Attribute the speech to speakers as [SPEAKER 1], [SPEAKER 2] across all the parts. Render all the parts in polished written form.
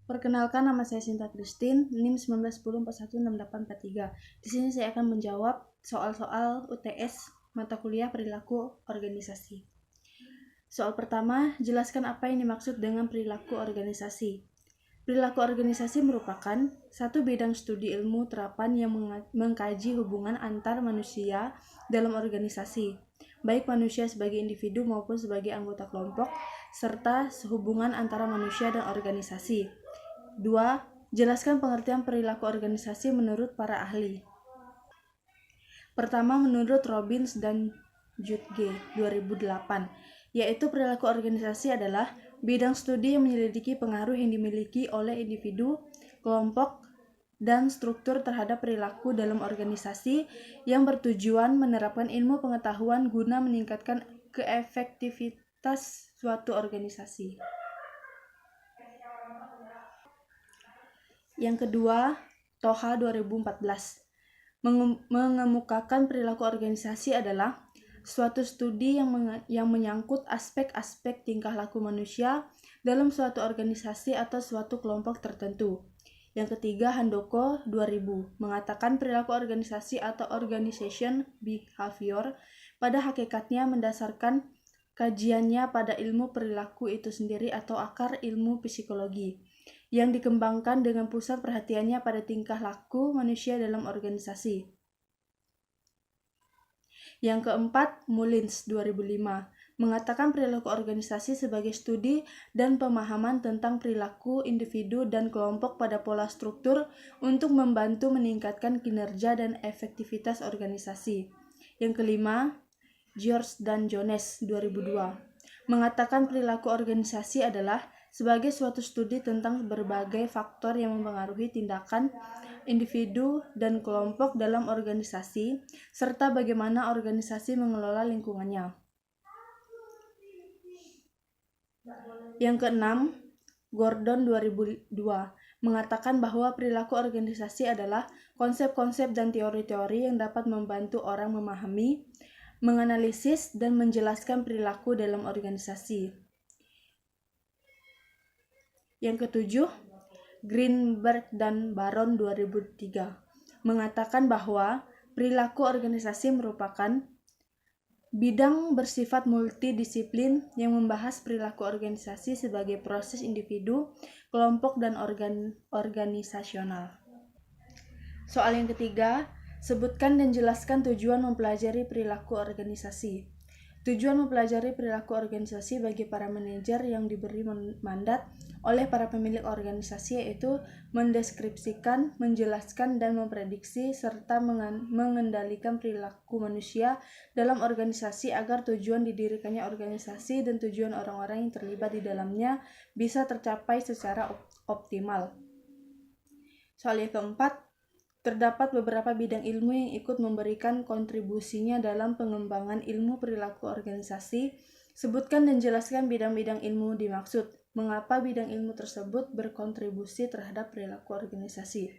[SPEAKER 1] Perkenalkan, nama saya Sinta Christine, NIM 1910416843. Di sini saya akan menjawab soal-soal UTS mata kuliah perilaku organisasi. Soal pertama, jelaskan apa yang dimaksud dengan perilaku organisasi. Perilaku organisasi merupakan satu bidang studi ilmu terapan yang mengkaji hubungan antar manusia dalam organisasi, baik manusia sebagai individu maupun sebagai anggota kelompok, serta hubungan antara manusia dan organisasi. 2. Jelaskan pengertian perilaku organisasi menurut para ahli. Pertama, menurut Robbins dan Jutge 2008, yaitu perilaku organisasi adalah bidang studi yang menyelidiki pengaruh yang dimiliki oleh individu, kelompok, dan struktur terhadap perilaku dalam organisasi yang bertujuan menerapkan ilmu pengetahuan guna meningkatkan keefektivitas suatu organisasi. Yang kedua, Toha 2014 mengemukakan perilaku organisasi adalah suatu studi yang menyangkut aspek-aspek tingkah laku manusia dalam suatu organisasi atau suatu kelompok tertentu. Yang ketiga, Handoko 2000 mengatakan perilaku organisasi atau organization behavior pada hakikatnya mendasarkan kajiannya pada ilmu perilaku itu sendiri atau akar ilmu psikologi yang dikembangkan dengan pusat perhatiannya pada tingkah laku manusia dalam organisasi. Yang keempat, Mullins 2005 mengatakan perilaku organisasi sebagai studi dan pemahaman tentang perilaku individu dan kelompok pada pola struktur untuk membantu meningkatkan kinerja dan efektivitas organisasi. Yang kelima, George dan Jones 2002 mengatakan perilaku organisasi adalah sebagai suatu studi tentang berbagai faktor yang mempengaruhi tindakan individu dan kelompok dalam organisasi, serta bagaimana organisasi mengelola lingkungannya. Yang keenam, Gordon 2002 mengatakan bahwa perilaku organisasi adalah konsep-konsep dan teori-teori yang dapat membantu orang memahami, menganalisis, dan menjelaskan perilaku dalam organisasi. Yang ketujuh, Greenberg dan Baron 2003 mengatakan bahwa perilaku organisasi merupakan bidang bersifat multidisiplin yang membahas perilaku organisasi sebagai proses individu, kelompok, dan organisasional. Soal yang ketiga, sebutkan dan jelaskan tujuan mempelajari perilaku organisasi. Tujuan mempelajari perilaku organisasi bagi para manajer yang diberi mandat oleh para pemilik organisasi yaitu mendeskripsikan, menjelaskan, dan memprediksi serta mengendalikan perilaku manusia dalam organisasi agar tujuan didirikannya organisasi dan tujuan orang-orang yang terlibat di dalamnya bisa tercapai secara optimal. Soal yang keempat, terdapat beberapa bidang ilmu yang ikut memberikan kontribusinya dalam pengembangan ilmu perilaku organisasi. Sebutkan dan jelaskan bidang-bidang ilmu dimaksud. Mengapa bidang ilmu tersebut berkontribusi terhadap perilaku organisasi?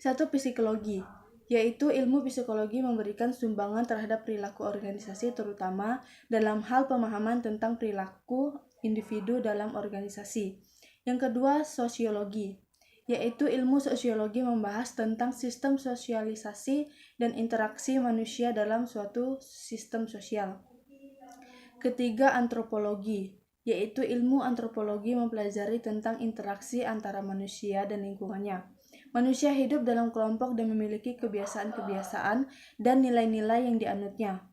[SPEAKER 1] 1. Psikologi, yaitu ilmu psikologi memberikan sumbangan terhadap perilaku organisasi terutama dalam hal pemahaman tentang perilaku individu dalam organisasi. Yang kedua, sosiologi, yaitu ilmu sosiologi membahas tentang sistem sosialisasi dan interaksi manusia dalam suatu sistem sosial. Ketiga, antropologi, yaitu ilmu antropologi mempelajari tentang interaksi antara manusia dan lingkungannya. Manusia hidup dalam kelompok dan memiliki kebiasaan-kebiasaan dan nilai-nilai yang dianutnya,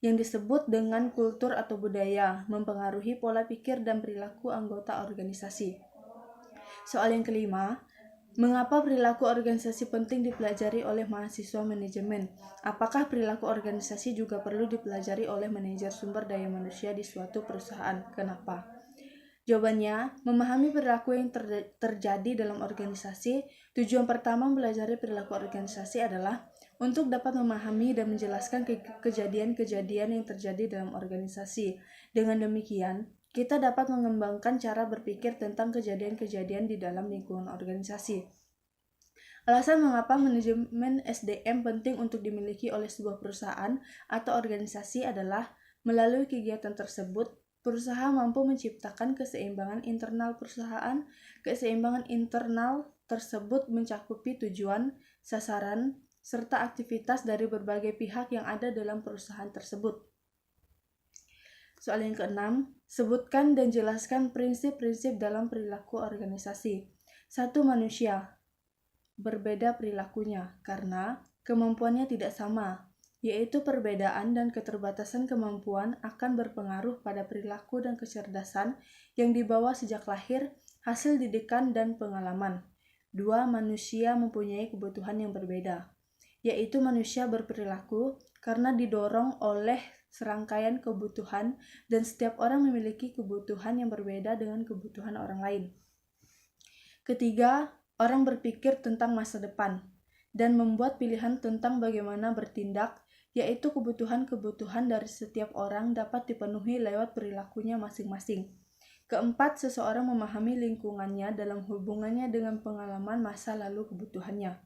[SPEAKER 1] yang disebut dengan kultur atau budaya, mempengaruhi pola pikir dan perilaku anggota organisasi. Soal yang kelima, mengapa perilaku organisasi penting dipelajari oleh mahasiswa manajemen? Apakah perilaku organisasi juga perlu dipelajari oleh manajer sumber daya manusia di suatu perusahaan? Kenapa? Jawabannya, memahami perilaku yang terjadi dalam organisasi. Tujuan pertama mempelajari perilaku organisasi adalah untuk dapat memahami dan menjelaskan kejadian-kejadian yang terjadi dalam organisasi. Dengan demikian, kita dapat mengembangkan cara berpikir tentang kejadian-kejadian di dalam lingkungan organisasi. Alasan mengapa manajemen SDM penting untuk dimiliki oleh sebuah perusahaan atau organisasi adalah melalui kegiatan tersebut, perusahaan mampu menciptakan keseimbangan internal perusahaan. Keseimbangan internal tersebut mencakupi tujuan, sasaran, serta aktivitas dari berbagai pihak yang ada dalam perusahaan tersebut. Soal yang keenam, sebutkan dan jelaskan prinsip-prinsip dalam perilaku organisasi. 1. Manusia berbeda perilakunya karena kemampuannya tidak sama, yaitu perbedaan dan keterbatasan kemampuan akan berpengaruh pada perilaku dan kecerdasan yang dibawa sejak lahir, hasil didikan dan pengalaman. 2. Manusia mempunyai kebutuhan yang berbeda, yaitu manusia berperilaku karena didorong oleh serangkaian kebutuhan dan setiap orang memiliki kebutuhan yang berbeda dengan kebutuhan orang lain. Ketiga, orang berpikir tentang masa depan dan membuat pilihan tentang bagaimana bertindak, yaitu kebutuhan-kebutuhan dari setiap orang dapat dipenuhi lewat perilakunya masing-masing. Keempat, seseorang memahami lingkungannya dalam hubungannya dengan pengalaman masa lalu kebutuhannya,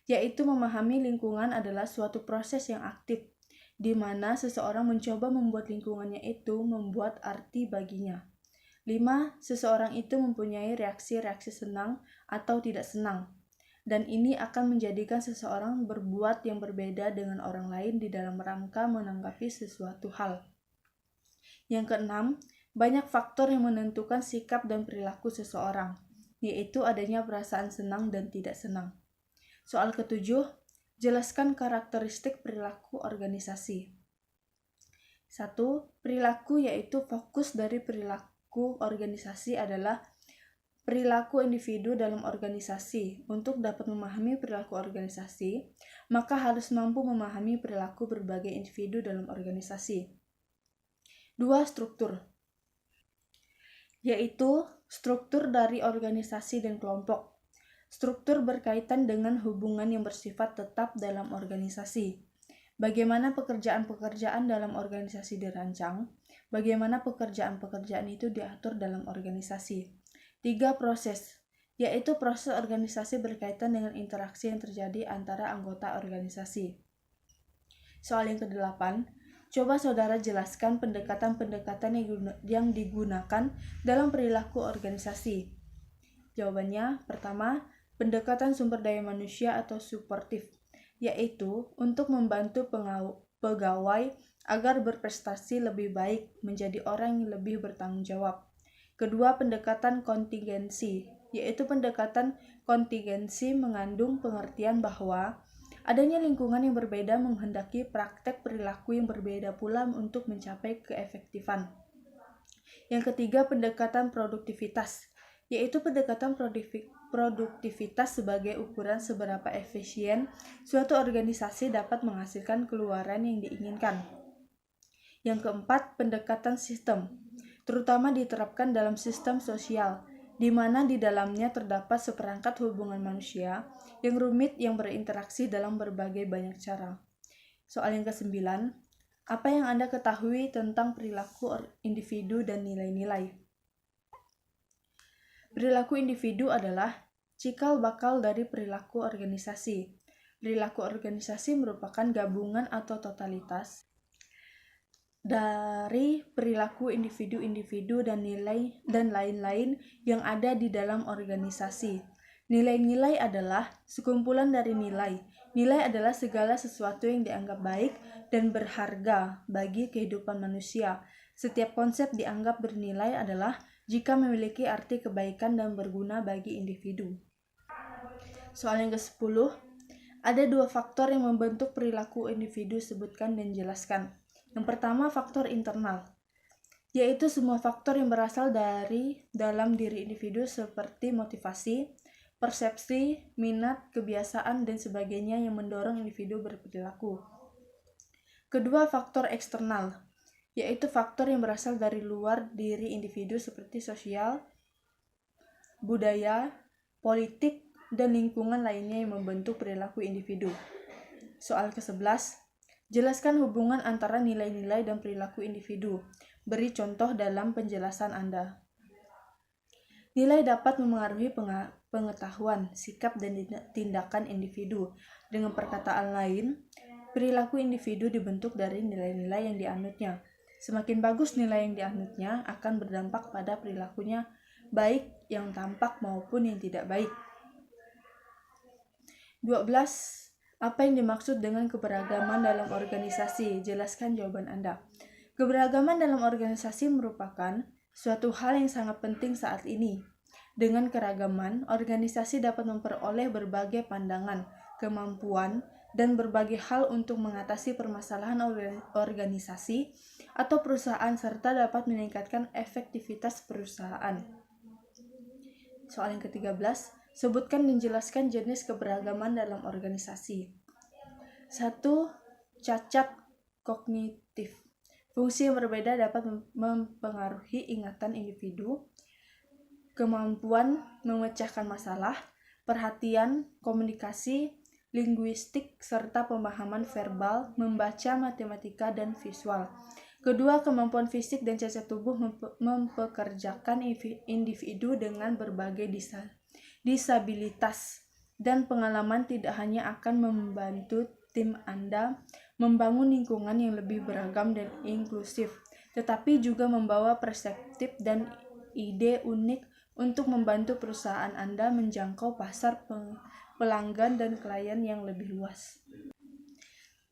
[SPEAKER 1] yaitu memahami lingkungan adalah suatu proses yang aktif, di mana seseorang mencoba membuat lingkungannya itu membuat arti baginya. 5. Seseorang itu mempunyai reaksi-reaksi senang atau tidak senang, dan ini akan menjadikan seseorang berbuat yang berbeda dengan orang lain di dalam rangka menanggapi sesuatu hal. Yang keenam, banyak faktor yang menentukan sikap dan perilaku seseorang, yaitu adanya perasaan senang dan tidak senang. Soal ketujuh, jelaskan karakteristik perilaku organisasi. 1. Perilaku yaitu fokus dari perilaku organisasi adalah perilaku individu dalam organisasi. Untuk dapat memahami perilaku organisasi, maka harus mampu memahami perilaku berbagai individu dalam organisasi. 2. Struktur, yaitu struktur dari organisasi dan kelompok. Struktur berkaitan dengan hubungan yang bersifat tetap dalam organisasi. Bagaimana pekerjaan-pekerjaan dalam organisasi dirancang, bagaimana pekerjaan-pekerjaan itu diatur dalam organisasi. 3. Proses, yaitu proses organisasi berkaitan dengan interaksi yang terjadi antara anggota organisasi. Soal yang ke-8, coba saudara jelaskan pendekatan-pendekatan yang digunakan dalam perilaku organisasi. Jawabannya, pertama, pendekatan sumber daya manusia atau suportif, yaitu untuk membantu pegawai agar berprestasi lebih baik, menjadi orang yang lebih bertanggung jawab. Kedua, pendekatan kontingensi, yaitu pendekatan kontingensi mengandung pengertian bahwa adanya lingkungan yang berbeda menghendaki praktek perilaku yang berbeda pula untuk mencapai keefektifan. Yang ketiga, pendekatan produktivitas, yaitu pendekatan produktivitas sebagai ukuran seberapa efisien suatu organisasi dapat menghasilkan keluaran yang diinginkan. Yang keempat, pendekatan sistem, terutama diterapkan dalam sistem sosial, di mana di dalamnya terdapat seperangkat hubungan manusia yang rumit yang berinteraksi dalam berbagai banyak cara. Soal yang ke-9, apa yang Anda ketahui tentang perilaku individu dan nilai-nilai? Perilaku individu adalah cikal bakal dari perilaku organisasi. Perilaku organisasi merupakan gabungan atau totalitas dari perilaku individu-individu dan nilai dan lain-lain yang ada di dalam organisasi. Nilai-nilai adalah sekumpulan dari nilai. Nilai adalah segala sesuatu yang dianggap baik dan berharga bagi kehidupan manusia. Setiap konsep dianggap bernilai adalah jika memiliki arti kebaikan dan berguna bagi individu. Soal yang ke-10, ada 2 faktor yang membentuk perilaku individu, sebutkan dan jelaskan. Yang pertama, faktor internal, yaitu semua faktor yang berasal dari dalam diri individu seperti motivasi, persepsi, minat, kebiasaan, dan sebagainya yang mendorong individu berperilaku. Kedua, faktor eksternal, yaitu faktor yang berasal dari luar diri individu seperti sosial, budaya, politik, dan lingkungan lainnya yang membentuk perilaku individu. Soal ke-11, jelaskan hubungan antara nilai-nilai dan perilaku individu. Beri contoh dalam penjelasan Anda. Nilai dapat memengaruhi pengetahuan, sikap, dan tindakan individu. Dengan perkataan lain, perilaku individu dibentuk dari nilai-nilai yang dianutnya. Semakin bagus nilai yang dianutnya akan berdampak pada perilakunya, baik yang tampak maupun yang tidak baik. 12. Apa yang dimaksud dengan keberagaman dalam organisasi? Jelaskan jawaban Anda. Keberagaman dalam organisasi merupakan suatu hal yang sangat penting saat ini. Dengan keragaman, organisasi dapat memperoleh berbagai pandangan, kemampuan, dan berbagai hal untuk mengatasi permasalahan organisasi atau perusahaan serta dapat meningkatkan efektivitas perusahaan. Soal yang ke-13, sebutkan dan jelaskan jenis keberagaman dalam organisasi. 1. Cacat kognitif. Fungsi yang berbeda dapat mempengaruhi ingatan individu, kemampuan memecahkan masalah, perhatian, komunikasi, linguistik, serta pemahaman verbal, membaca, matematika, dan visual. Kedua, kemampuan fisik dan cacat tubuh mempekerjakan individu dengan berbagai disabilitas, dan pengalaman tidak hanya akan membantu tim Anda membangun lingkungan yang lebih beragam dan inklusif, tetapi juga membawa perspektif dan ide unik untuk membantu perusahaan Anda menjangkau pasar pelanggan dan klien yang lebih luas.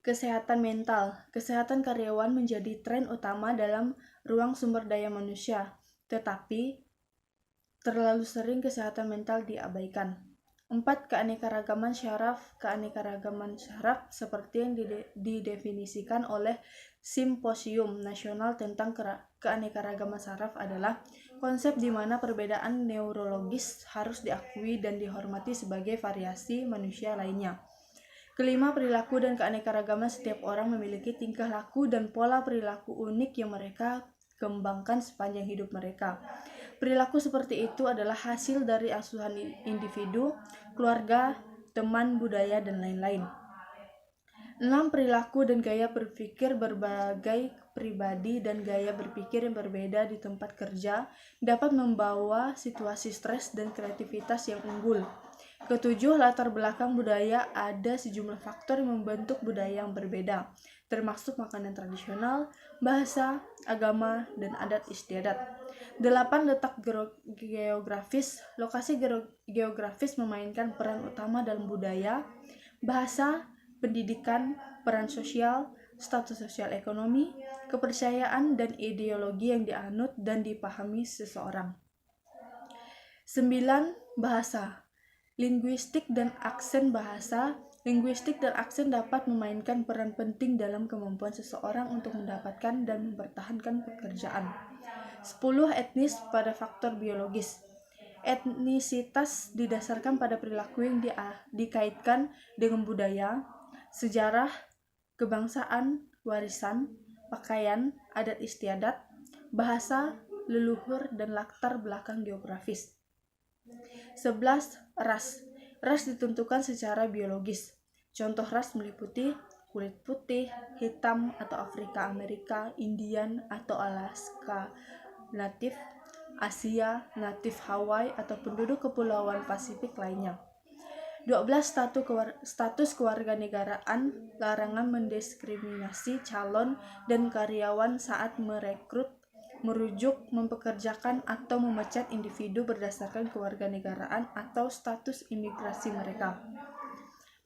[SPEAKER 1] Kesehatan mental. Kesehatan karyawan menjadi tren utama dalam ruang sumber daya manusia, tetapi terlalu sering kesehatan mental diabaikan. 4. Keanekaragaman syaraf. Keanekaragaman syaraf seperti yang didefinisikan oleh Simposium Nasional tentang Keanekaragaman Syaraf adalah konsep di mana perbedaan neurologis harus diakui dan dihormati sebagai variasi manusia lainnya. Kelima, perilaku dan keanekaragaman. Setiap orang memiliki tingkah laku dan pola perilaku unik yang mereka kembangkan sepanjang hidup mereka. Perilaku seperti itu adalah hasil dari asuhan individu, keluarga, teman, budaya, dan lain-lain. 6. Perilaku dan gaya berpikir. Berbagai pribadi dan gaya berpikir yang berbeda di tempat kerja dapat membawa situasi stres dan kreativitas yang unggul. Ketujuh, latar belakang budaya. Ada sejumlah faktor yang membentuk budaya yang berbeda, termasuk makanan tradisional, bahasa, agama, dan adat istiadat. 8. Letak geografis. Lokasi geografis memainkan peran utama dalam budaya, bahasa, pendidikan, peran sosial, status sosial ekonomi, kepercayaan, dan ideologi yang dianut dan dipahami seseorang. 9. Bahasa. Linguistik dan aksen bahasa. Linguistik dan aksen dapat memainkan peran penting dalam kemampuan seseorang untuk mendapatkan dan mempertahankan pekerjaan. 10. Etnis pada faktor biologis. Etnisitas didasarkan pada perilaku yang dikaitkan dengan budaya, sejarah, kebangsaan, warisan, pakaian, adat istiadat, bahasa, leluhur, dan latar belakang geografis. 11. Ras. Ras ditentukan secara biologis. Contoh ras meliputi kulit putih, hitam atau Afrika Amerika, Indian atau Alaska Natif, Asia, Natif Hawaii, atau penduduk kepulauan Pasifik lainnya. 12. Status kewarganegaraan. Larangan mendiskriminasi calon dan karyawan saat merekrut, merujuk, mempekerjakan, atau memecat individu berdasarkan kewarganegaraan atau status imigrasi mereka.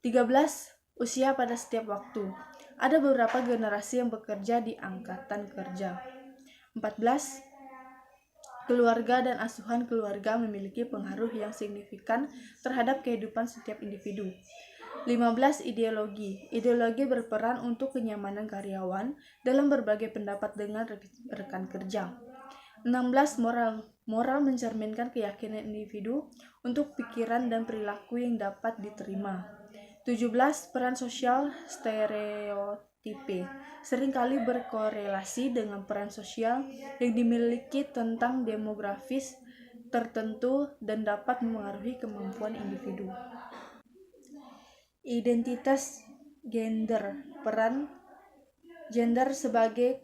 [SPEAKER 1] 13. Usia pada setiap waktu. Ada beberapa generasi yang bekerja di angkatan kerja. 14. Keluarga dan asuhan keluarga memiliki pengaruh yang signifikan terhadap kehidupan setiap individu. 15. Ideologi. Ideologi berperan untuk kenyamanan karyawan dalam berbagai pendapat dengan rekan kerja. 16. Moral. Moral mencerminkan keyakinan individu untuk pikiran dan perilaku yang dapat diterima. 17. Peran sosial. Stereotipe seringkali berkorelasi dengan peran sosial yang dimiliki tentang demografis tertentu dan dapat memengaruhi kemampuan individu. Identitas gender. Peran gender sebagai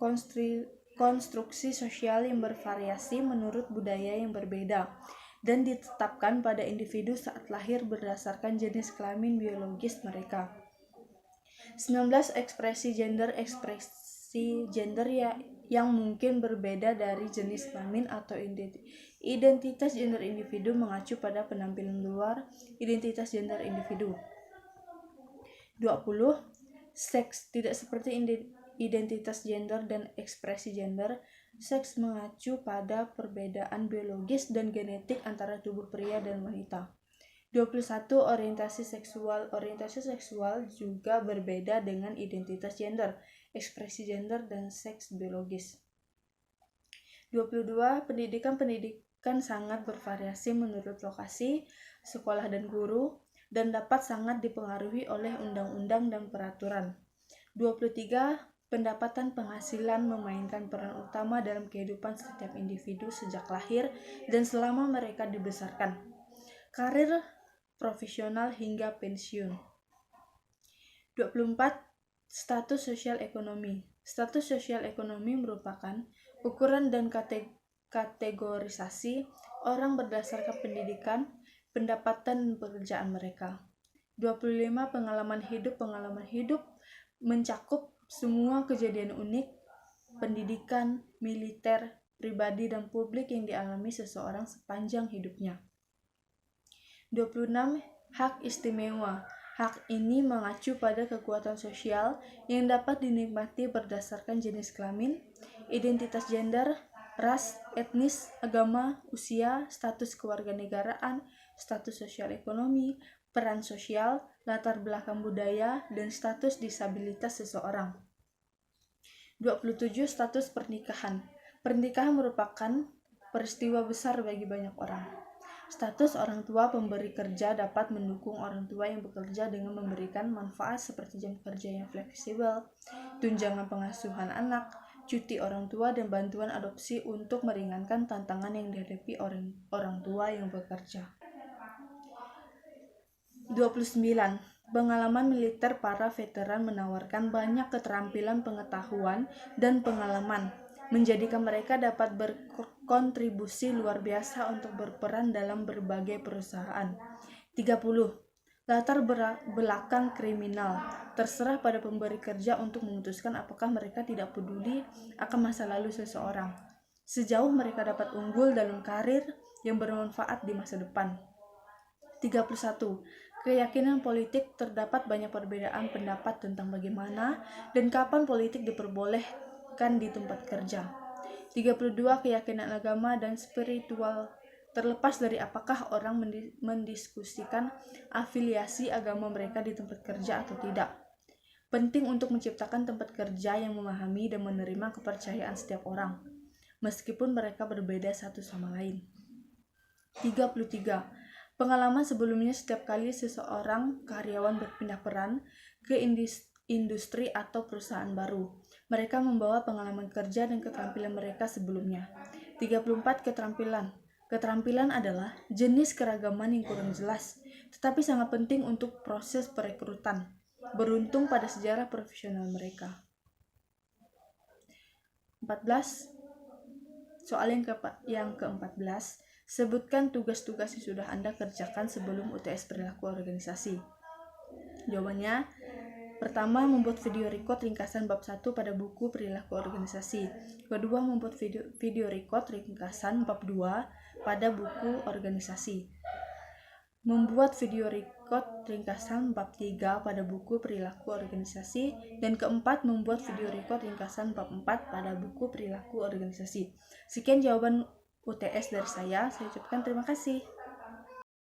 [SPEAKER 1] konstruksi sosial yang bervariasi menurut budaya yang berbeda dan ditetapkan pada individu saat lahir berdasarkan jenis kelamin biologis mereka. 19. Ekspresi gender. orientasi gender yang mungkin berbeda dari jenis kelamin atau identitas gender individu mengacu pada penampilan luar identitas gender individu. 20. Seks tidak seperti identitas gender dan ekspresi gender. Seks mengacu pada perbedaan biologis dan genetik antara tubuh pria dan wanita. 21. Orientasi seksual. Orientasi seksual juga berbeda dengan identitas gender, ekspresi gender, dan seks biologis. 22. Pendidikan sangat bervariasi menurut lokasi, sekolah, dan guru, dan dapat sangat dipengaruhi oleh undang-undang dan peraturan. 23. Pendapatan penghasilan memainkan peran utama dalam kehidupan setiap individu sejak lahir dan selama mereka dibesarkan. Karir profesional hingga pensiun. 24. Status sosial ekonomi. Status sosial ekonomi merupakan ukuran dan kategorisasi orang berdasarkan pendidikan, pendapatan, dan pekerjaan mereka. 25. Pengalaman hidup. Pengalaman hidup mencakup semua kejadian unik, pendidikan, militer, pribadi, dan publik yang dialami seseorang sepanjang hidupnya. 26. Hak istimewa. Hak ini mengacu pada kekuatan sosial yang dapat dinikmati berdasarkan jenis kelamin, identitas gender, ras, etnis, agama, usia, status kewarganegaraan, status sosial ekonomi, peran sosial, latar belakang budaya, dan status disabilitas seseorang. 27. Status pernikahan. Pernikahan merupakan peristiwa besar bagi banyak orang. Status orang tua pemberi kerja dapat mendukung orang tua yang bekerja dengan memberikan manfaat seperti jam kerja yang fleksibel, tunjangan pengasuhan anak, cuti orang tua, dan bantuan adopsi untuk meringankan tantangan yang dihadapi orang tua yang bekerja. 29. Pengalaman militer. Para veteran menawarkan banyak keterampilan, pengetahuan, dan pengalaman, menjadikan mereka dapat berkontribusi luar biasa untuk berperan dalam berbagai perusahaan. 30. Latar belakang kriminal. Terserah pada pemberi kerja untuk memutuskan apakah mereka tidak peduli akan masa lalu seseorang, sejauh mereka dapat unggul dalam karir yang bermanfaat di masa depan. 31. Keyakinan politik. Terdapat banyak perbedaan pendapat tentang bagaimana dan kapan politik diperbolehkan di tempat kerja. 32. Keyakinan agama dan spiritual. Terlepas dari apakah orang mendiskusikan afiliasi agama mereka di tempat kerja atau tidak. Penting untuk menciptakan tempat kerja yang memahami dan menerima kepercayaan setiap orang, meskipun mereka berbeda satu sama lain. 33. Pengalaman sebelumnya. Setiap kali seseorang karyawan berpindah peran ke industri atau perusahaan baru, mereka membawa pengalaman kerja dan keterampilan mereka sebelumnya. 34. Keterampilan. Keterampilan adalah jenis keragaman yang kurang jelas, tetapi sangat penting untuk proses perekrutan, beruntung pada sejarah profesional mereka. 14. Soal yang ke-14. Sebutkan tugas-tugas yang sudah Anda kerjakan sebelum UTS perilaku organisasi. Jawabannya, pertama, membuat video record ringkasan bab 1 pada buku perilaku organisasi. Kedua, membuat video record ringkasan bab 2 pada buku organisasi. Membuat video record ringkasan bab 3 pada buku perilaku organisasi. Dan keempat, membuat video record ringkasan bab 4 pada buku perilaku organisasi. Sekian jawaban UTS dari saya ucapkan terima kasih.